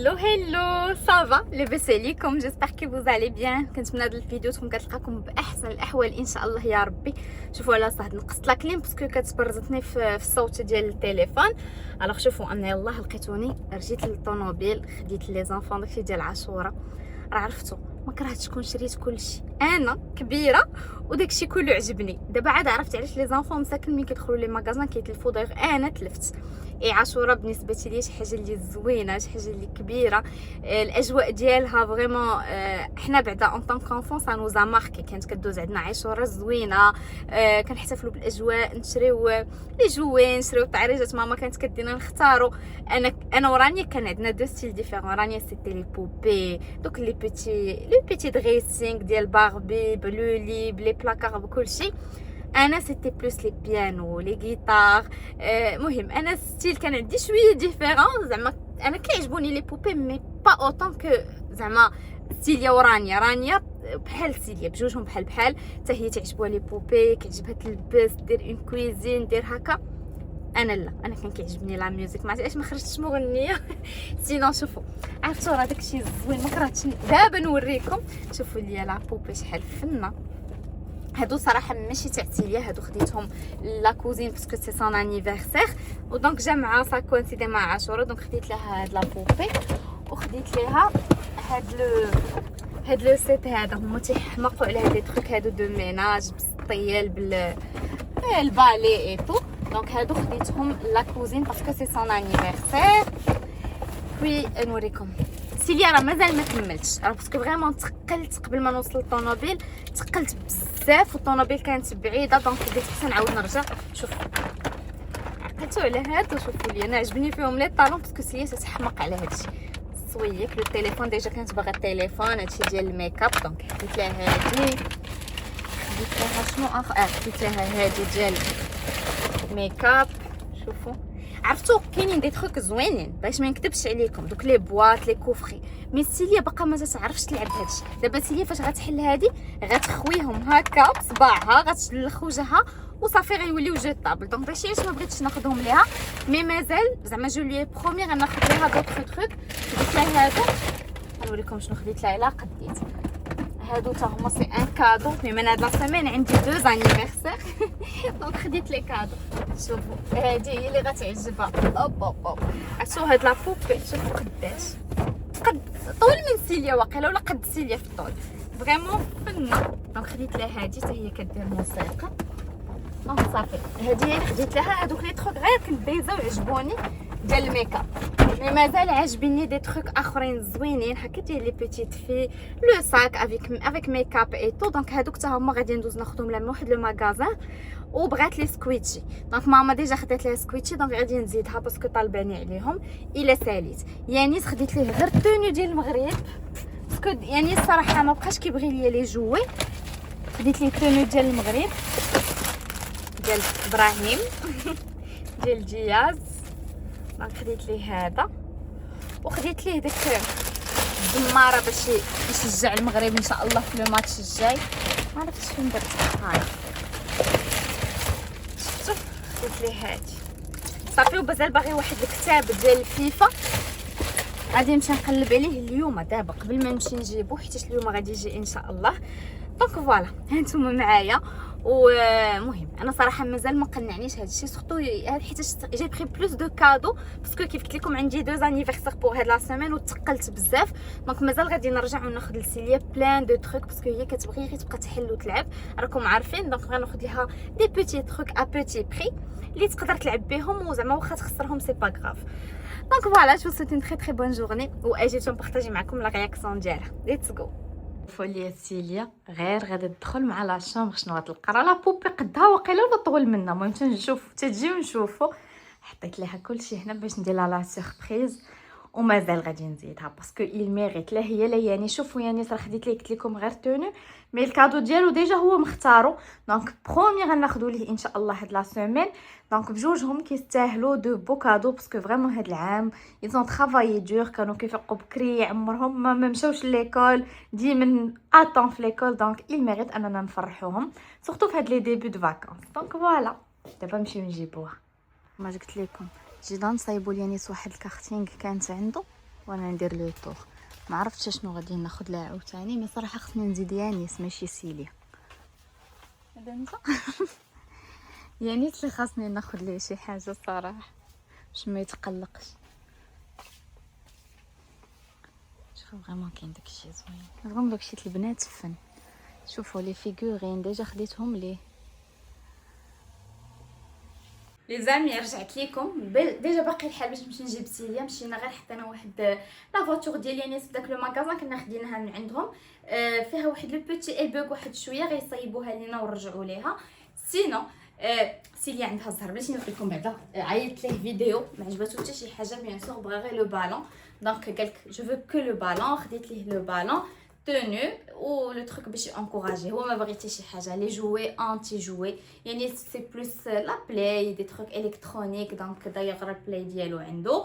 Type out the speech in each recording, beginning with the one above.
Hello, ça va لاباس عليكم؟ جيسبر كي vous allez bien. كنتمنى هاد الفيديو تكون كتلقاكم باحسن الاحوال ان شاء الله يا ربي. شوفوا على صح نقصت لا كليم باسكو كتبرزتني في الصوت ديال التليفون. الوغ شوفوا انا يلاه لقيتوني رجيت للطوموبيل خديت لي زانفون داكشي ديال عاشوره. راه عرفتوا ما كرهتش كون شريت كلشي انا كبيره وداكشي كله عجبني. دابا عاد عرفت علاش لي زانفون مساكن ملي كيدخلوا لي ماغازان كيتلفوا. داير انا تلفت. اي عاشوره بالنسبه لي شي حاجه اللي زوينه، شي حاجه اللي كبيره. الاجواء ديالها فريمون حنا بعدا اون طون كونفون سا نوزا ماركي. كانت كدوز عندنا عاشوره زوينه. كنحتفلوا بالاجواء، نشريو لي جوين، نشريو طعريجات ماما كانت كدينا نختاروا. انا ورانيا كان عندنا دو ستيل ديفيرون. رانيا سيتي لي بوبي دوك لي بيتي دريسينغ ديال باربي بلولي بلي بلاكار بكلشي. انا سيتي بلوس لي بيانو لي غيتار. مهم انا ستيل كان عندي شويه ديفيرون. زعما انا كيعجبوني لي بوبي مي با اوطون كو زعما ستيليا ورانيا بحال ستيليا بجوجهم بحال حتى هي تعجبها لي بوبي، كيعجبها تلبس دير اون كويزين دير هكا. انا لا، انا كان كيعجبني لا ميوزيك. ما عرفتش ما خرجتش مغنيه سينو. شوفوا عرفتوا راه داكشي زوين ما كرهتش. دابا نوريكم. شوفوا لي لا بوبي شحال فنه. هادو صراحه ماشي تاع تيليا، هادو خديتهم لا كوزين باسكو سي سون انيفرسير ودونك جا مع سا كوانسيدي مع عاشوره. دونك خديت لها هاد لا بوبي وخديت لها هاد لو سيت. هذا هما تيحمقوا على هاد لي تروك هادو دو ميناج بالسطيال بالبالي اي تو. دونك هادو خديتهم لا كوزين باسكو سي سون انيفرسير. وي نوريكم سيليا راه مازال ما كملتش، راه باسكو فريمون تقلت قبل ما نوصل للطوموبيل. تقلت بزاف والطوموبيل كانت بعيده دونك بديت حتى نعاود نرجع. شوف عقلتو على هادو. شوفوا لي انا عجبني فيهم لي طالون باسكو سيليا تتحمق على هادشي. سويك لو تليفون ديجا كانت باغا التليفون هادشي ديال الميك اب. دونك خديت لها هادي، خديت لها شنو خديت لها هادي ديال ميك اب. شوفوا عرفتوا كاينين دي تروك زوينين باش ما نكذبش عليكم. دوك لي بواط لي كوفري مي سيليا باقا ما تعرفش تلعب هادشي. دابا سيليا فاش غتحل هادي غتخويهم هكا بصباعها غتشلخ وجهها وصافي غيوليو جيطابل. دونك داكشي علاش ما بغيتش ناخذهم ليها مي مازال زعما جو لي بروميير غناخذ ليها دوطخ تروك. خديت لها هادو نوريكم شنو خديت لها. الا قديت هادو تا هما سي ان كادو مي من هاد لا سيمين عندي دو انيفرسير دونك خديت لي كادو. شوفوا هادي هي اللي غتعجبها. اوب عرفتوا هاد لا بوبي شوفوا قداش قد طول من سيليا واقيلا ولا قد سيليا في الطول فريمون فنه. دونك خديت لها هادي حتى هي كدير موسيقى. دونك صافي هادي هي اللي خديت لها. هادوك لي تروك غير كنت دايزه وعجبوني ديال الميك اب مي مازال عاجبيني دي تروك اخرين زوينين هكا ديال لي بيتيت في لو ساك افيك ميك اب اي تو. دونك هادوك حتى هما غادي ندوز ناخذهم لهم واحد لو ماغازان. وبغات لي سكويتشي دونك ماما ديجا خدات لها سكويتشي دونك غادي نزيدها باسكو طالباني عليهم. الا ساليت يعني خديت ليه غير التوني ديال المغرب باسكو يعني الصراحه ما بقاش كيبغي ليا لي جوي. خديت ليه التوني ديال المغرب ديال ابراهيم ديال جياز. دونك خديت ليه هذا وخديت ليه داك الزماره باش يشجع المغرب ان شاء الله في لو ماتش الجاي. ما عرفتش فين درتها. هاي شفتوا خديت ليه هادي صافي. ومازال باغي واحد الكتاب ديال الفيفا غادي نمشي نقلب عليه اليوم دابا قبل ما نمشي نجيبو حيت اليوم غادي يجي ان شاء الله. دونك فوالا هانتوما معايا. ومهم انا صراحه مازال ما قنعنيش هذا الشيء سورتو حيت جي بري بلوس دو كادو باسكو كيف قلت لكم عندي دو انيفرسير بور هاد لا سيمين وتقلت بزاف. دونك مازال غادي نرجع وناخذ لسيليا بلان دو تروك باسكو هي كتبغي غير تبقى تحل وتلعب راكم عارفين. دونك غناخذ لها دي بوتي تروك ا بوتي بري اللي تقدر تلعب بهم وزعما واخا تخسرهم سي با غراف. دونك فوالا جو سويت اون تري بون جورني واجيت نبارطاجي معكم لا رياكسيون ديالها. ليتس جو. فوليا سيليا غير غادي تدخل مع لا شومبر شنو غتلقى. راه لا بوبي قدها واقيلا ولا طول منها. المهم تنشوف تجيو نشوفوا. حطيت لها كلشي هنا باش ندير لها لا سوربريز ومازال غادي نزيدها باسكو il ميريت. لا هي لا يعني شوفوا يعني صراحه خديت ليه قلت لكم غير تونو مي الكادو ديالو ديجا هو مختارو. دونك بروميير غناخذو ليه ان شاء الله هاد لا سيمين. دونك بجوجهم كيستاهلوا دو بو كادو باسكو فريمون هاد العام ايزون ترافايي دور. كانوا كيفيقوا بكري عمرهم ما مشاوش ليكول ديما اتون في ليكول. دونك il ميريت اننا نفرحوهم سورتو في هاد لي ديبي دو فاكونس. دونك فوالا دابا نمشيو نجيبوها. ما قلت لكم جينا نصايبوا لي نيس واحد الكارتينغ كانت عنده وانا ندير لو طور. ما عرفتش شنو غادي ناخذ لها عاوتاني، مي صراحه خصني نزيد يانيس ماشي سيليا. هذا انت يانيس اللي خاصني ناخذ ليه شي حاجه صراحه باش ما يتقلقش. شوفوا فريمون كاين داكشي زوين، فريمون داكشي تاع البنات فن. شوفوا لي فيغورين ديجا خديتهم ليه. لي زامي رجعت ليكم ديجا باقي الحال باش نمشي نجيب سيليا. مشينا غير حطينا واحد لا فواتور ديال يانيس في داك لو ماغازان كنا خديناها من عندهم. فيها واحد لو بوتي ايبوك واحد شويه غيصايبوها لينا ونرجعوا ليها. سينو سيليا عندها الزهر بلاتي نوري لكم بعدا. عيطت ليه فيديو ما عجباتو حتى شي حاجه بيان سور بغا غير لو بالون. دونك قالك جو فو كو لو بالون. خديت ليه لو بالون تونو و لو تروك باش انكوراجي. هو ما بغى حتى شي حاجه لي جوي انتي جوي يعني سي بلوس لا بلاي دي تروك الكترونيك. دونك داير البلاي ديالو عنده.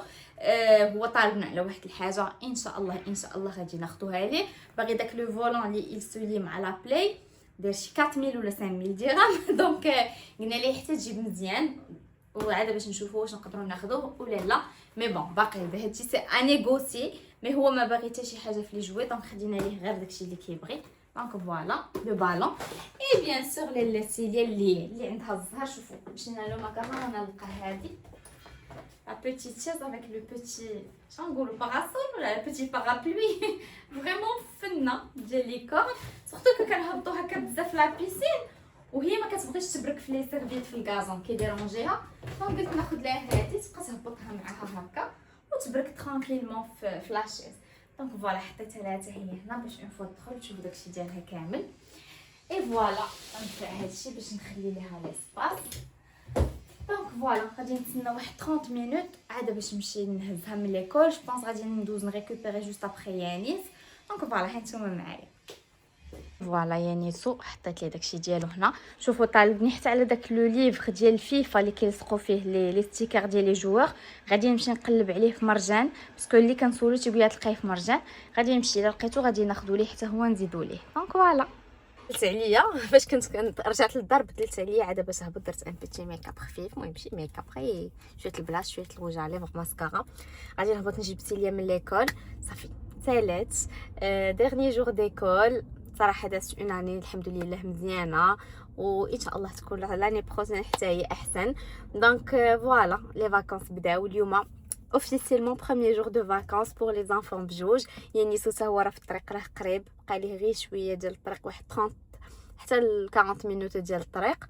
هو طالبنا على واحد الحاجه ان شاء الله غادي ناخذوها ليه. باغي داك لو فولون لي يسولي مع لا بلاي داير شي 4000 ولا 5000 درهم. دونك قلنا ليه حتى تجيب مزيان وعاد باش نشوفوا واش نقدروا ناخذوه ولا لا. مي بون باقي هادشي سي انيغوسي. مي هو ما باغي حتى شي حاجه في لي جوي دونك خدينا ليه غير داكشي اللي كيبغي. دونك فوالا لو بالون اي بيان سور لا سيليا اللي عندها الزهر. شوفوا مشينا لو ماغازان وانا نلقى هذه لا بيتيت شيز افيك لو بيتي شنقولوا باراسول ولا لا بيتي بارابلوي. فريمون فنه ديال لي كور سورتو كنهبطوا هكا بزاف لا بيسين وهي ما كتبغيش تبرك في لي سيرفيت في الكازون كيديرونجيها. دونك قلت ناخذ لها هذه تبقى تهبطها معاها هكا وتبرك ترانكيلمون في لاشيز. دونك فوالا حطيتها لها حتى هي هنا باش اون فوا تدخل تشوف داكشي ديالها كامل. اي فوالا غنرفع هادشي باش نخلي ليها ليسباس. دونك فوالا غادي نتسنى واحد 30 مينوت عاد باش نمشي نهزها من ليكول. جو بونس غادي ندوز نريكوبيري جوست ابري يانيس. دونك فوالا حيت نتوما معايا. فوالا يانيسو حطيت ليه داكشي ديالو هنا. شوفوا طالبني حتى على داك لو ليفر ديال الفيفا اللي كيلصقوا فيه لي ستيكر ديال لي جوار. غادي نمشي نقلب عليه في مرجان باسكو اللي كنسولو تيقول لي تلقايه في مرجان. غادي نمشي الا لقيتو غادي ناخذو ليه حتى هو نزيدو ليه. دونك فوالا بدلت عليا فاش كنت رجعت للدار بدلت عليا عاد باش هبط درت ان بيتي ميكاب خفيف. المهم ماشي ميكاب غير شويه البلاش شويه الروج على ليفر ماسكارا. غادي نهبط نجيب سيليا من ليكول صافي سالات. ديرني جور ديكول صراحه دازت اون اني الحمد لله مزيانه وان شاء الله تكون لاني بروزين حتى هي احسن. دونك فوالا لي فاكونس بداو اليوم اوفيسيلمون بروميير جور دو فاكونس بور لي زانفون بجوج. يعني سوسا هو راه في الطريق راه قريب بقى ليه غير شويه ديال الطريق واحد 30 حتى ل 40 مينوت ديال الطريق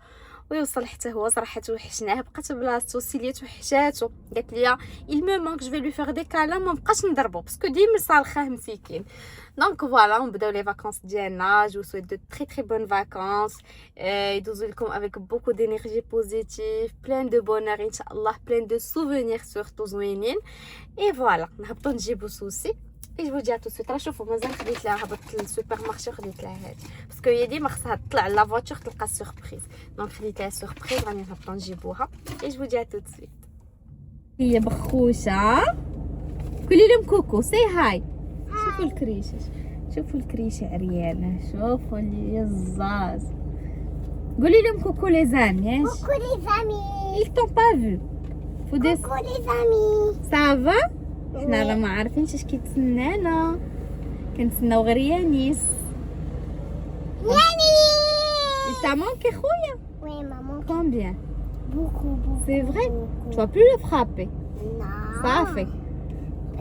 ويوصل حتى هو. صراحه توحشناه بقات بلاصتو سيليا توحشاتو قالت لي il me manque je vais lui faire des câlins ما بقاش نضربو باسكو ديما صالخاه مسكين. دونك فوالا نبداو لي فاكونس ديالنا. جو سويت دو تري تري بون فاكونس يدوزو لكم افيك بوكو دينيرجي بوزيتيف بلان دو بونور ان شاء الله بلان دو سوفونير سورتو زوينين. اي فوالا نهبطو نجيبو سوسي اي جو دي تو سويت. راه شوفوا مازال خديت لها هبطت للسوبر مارشي وخديت لها هادي باسكو هي ديما خصها تطلع لا فواتور تلقى سوربريز. دونك خديت لها سوربريز راني نهبطو نجيبوها اي جو دي تو سويت. هي بخوشه قولي لهم كوكو سي هاي. شوفوا الكريشه شوفوا الكريشه عريانه شوفوا لي الزاز. قولي لهم كوكو لي زامي. Coucou les amis. ils t'ont pas vu faut des Coucou les amis. ça va. حنا راه ما عارفينش اش كيتسنانا كنتسناو غير يانيس. Yannis. Ça manque خويا. Oui maman. Combien? Beaucoup. C'est vrai? Tu vas plus le frapper. Non. Ça fait.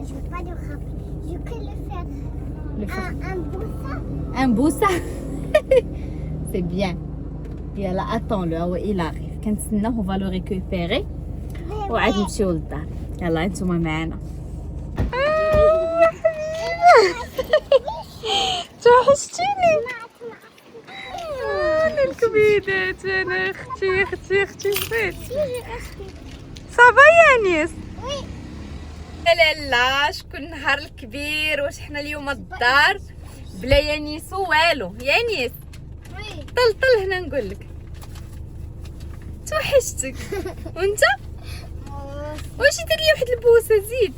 Je veux pas le rappeler. Je veux le faire. Le faire. Un boussin. Un boussa. C'est bien. يلا attends-le هو il arrive. كنتسناو on va le récupérer وعاد نمشيو للدار. يلا انتوما معانا. توحشتيني انا الكبيدات انا اختي فين صافا يانيس. لا شكون النهار الكبير واش حنا اليوم الدار بلا يانيس والو. يانيس طل هنا نقول لك توحشتك. وانت واش دير لي واحد البوسه زيد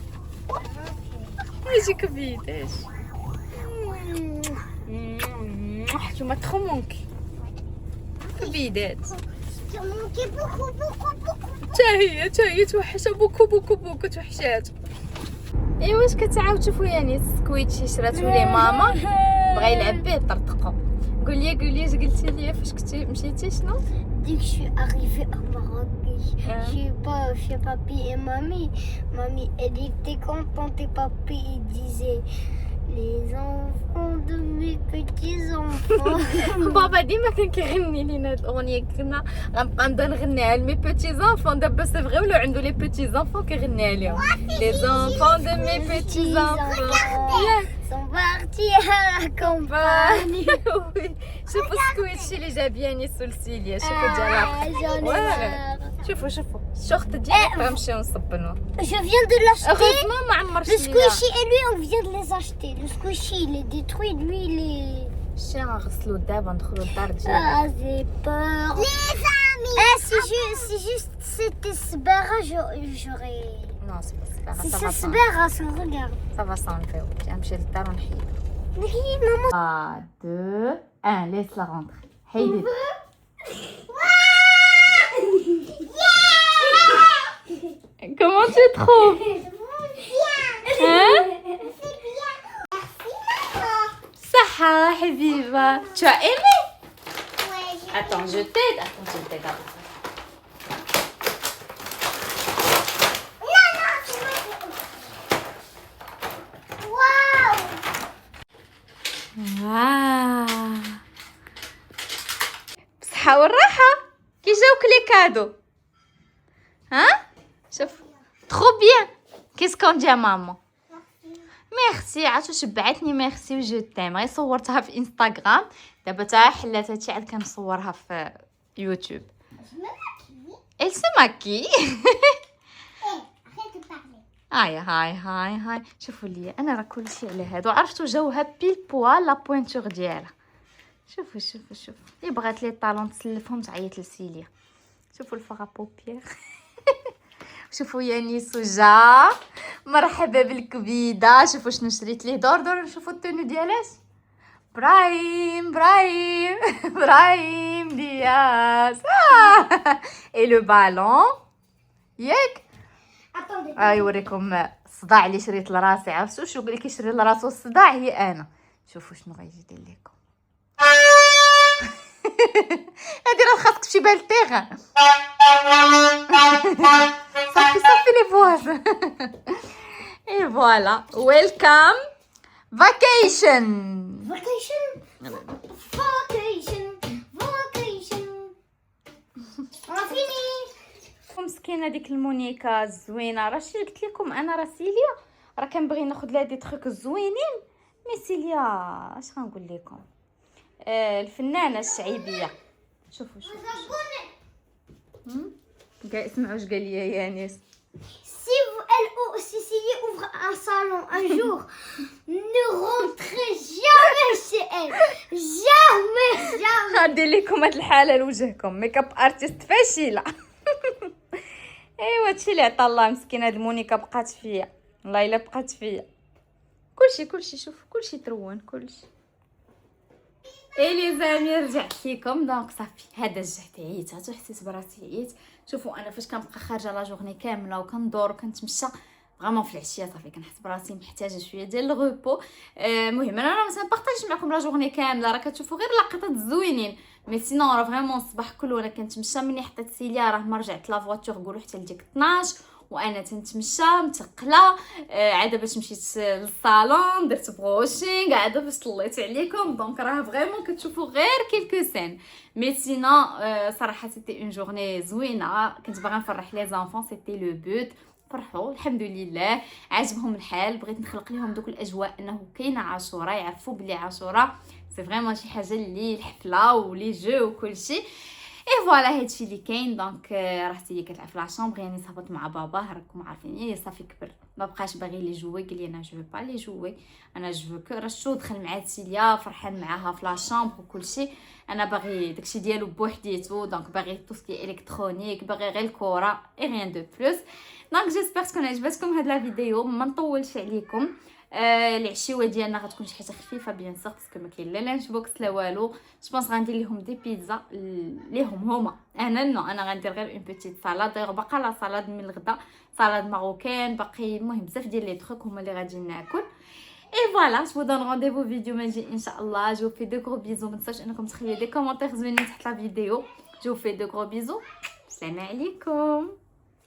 ماشي كبيداش. حتوما تخو مونكي كبيدات. Je manquais beaucoup. تا هي توحشه بوكو توحشاتو. ايوا واش كتعاود تشوفوا يعني السكويتشي شراتو ليه ماما بغا يلعب به طرطقو. قول لي اش قلتي لي فاش كنتي مشيتي شنو؟ Dès que je suis arrivée à Marrakech, je suis pas chez papy et mamie. Mamie, elle était contente et papy, il disait les enfants de mes petits-enfants. بابا ديما كان كيغني لينا هاد الاغنيه، كنا غنبقى نبدا نغنيها لمي بوتي زانفون. دابا سي فغي ولاو عنده لي بوتي زانفون كيغنيها ليهم لي زانفون دو مي بوتي زانفون Sont partis à la campagne. وي شوفوا السكويتشي اللي جاب ياني سلسيليا، شوفوا ديالها J'en ai فوالا. marre. شوفوا الشوخت ديالك غنمشيو نصبنوا. Je viens de l'acheter. Heureusement ما عمرش Le squishy et lui, on vient de les acheter. Le squishy, il est détruit. Lui, il est... الشي غنغسلو دابا ندخلو للدار ديالنا. Ah, j'ai peur. Les amis. Eh, si juste c'était Sbera, j'aurais... نو سي با Si سبارة c'est صافا Sbera, ça regarde. صافا صنفيو. غنمشي للدار ونحيد. Oui, maman. 2 1 laisse la rentrer. حيدي. Comment tu trouves? Hein? صحة حبيبة. Tu as aimé? Attends, je t'aide. Attends, je t'aide. واو. بصحة والراحة. كي جاوك لي كادو؟ ها؟ شوف. trop bien. Qu'est-ce qu'on dit à maman? ميرسي. عرفتو شبعتني. ميرسي وجو تيم. غير صورتها في انستغرام، دابا تا حلات هادشي عاد كنصورها في يوتيوب. Elle se maquille. هاي شوفوا لي انا راه كلشي على هادو. عرفتو جاوها بيل بوال لا بوينتور ديالها. شوفوا اللي بغات لي طالون تسلفهم تعيط لسيليا. شوفوا الفغا بوبيير. شوفوا يانيس وجا مرحبا بالكبيده. شوفوا شنو شريت ليه. دور نشوفوا التونو ديالاش. برايم دياس. اي لو بالون ياك. يوريكم الصداع اللي شريت لراسي. عرفتوا شو اللي كيشري لراسو الصداع؟ هي انا. شوفوا شنو غيجي يدير لكم. هادي راه خاصك تمشي بها للتيغان. صافي لي فواز. اي فوالا. ويلكم فاكيشن. مسكينه ديك المونيكا الزوينه. راه شي قلت لكم انا راه سيليا راه كنبغي ناخذ لها دي تروك زوينين. مي سيليا اش غنقول لكم، الفنانه الشعيبيه. شوفوا اسمعوا اش قال لي يانيس. Si Célie ouvre un salon un jour, ne rentrez jamais chez elle. Jamais. غادير لكم هاد الحاله لوجهكم. ميك اب ارتست فاشله. ايوا هادشي اللي عطا الله. مسكينه هاد المونيكا بقات فيا. والله الا بقات فيا. كلشي شوف كلشي ترون كلشي. لي زامي رجعت لكم. دونك صافي هذا جهت عييت. حسيت براسي عييت. شوفوا انا فاش كنبقى خارجه لا جورني كامله وكندور وكنتمشى فريمون في العشيه صافي كنحس براسي محتاجه شويه ديال الغوبو. المهم انا مثلا بارطاجيش معكم لا جورني كامله. راه كتشوفوا غير لقطات زوينين. مي سينون راه فريمون الصباح كله انا كنتمشى. مني حطيت سيليا راه ما رجعت لا فواتور قولوا حتى لديك 12 وانا تنتمشى متقله. عاد باش مشيت للصالون درت بروشينغ عاد باش طليت عليكم. دونك راه فريمون كتشوفوا غير كيلكو سين. مي سينون صراحه سيتي اون جورني زوينه. كنت باغا نفرح لي زانفون. سيتي لو بوت. فرحوا الحمد لله عجبهم الحال. بغيت نخلق لهم دوك الاجواء انه كاينه عاشوراء يعرفوا بلي عاشوراء سي فريمون شي حاجه اللي الحفله ولي جو وكلشي. اي فوالا هادشي اللي كاين. دونك راه هي كتلعب في لا شامبر. يعني صافط مع بابا راكم عارفين. يعني صافي كبر ما بقاش باغي لي جوي. قال لي انا جو با لي جوي انا جو كو رشو. دخل مع سيليا فرحان معاها في لا شامبر وكلشي. انا باغي داكشي ديالو بوحديتو. دونك باغي توسكي الكترونيك باغي غير الكره اي ريان دو بلوس. دونك جيسبر تكون عجبتكم هاد لا فيديو. ما نطولش عليكم. العشيوه ديالنا غتكون شي حاجه خفيفه بيان سور باسكو ما كاين لا لانش بوكس لا والو. جو بونس غندير لهم دي بيتزا ليهم هما. انا غندير غير اون بيتيت سالاد. دايوغ باقا لا سالاد من الغدا، سالاد ماروكان باقي، المهم بزاف ديال لي تروك هما اللي غادي ناكل. Et voilà, je vous donne rendez-vous vidéo magique, Inch'Allah. Je vous fais de gros bisous. ما تنساوش انكم تخليو des commentaires زوينين تحت la vidéo. Je vous fais de gros bisous. Salam alaikum.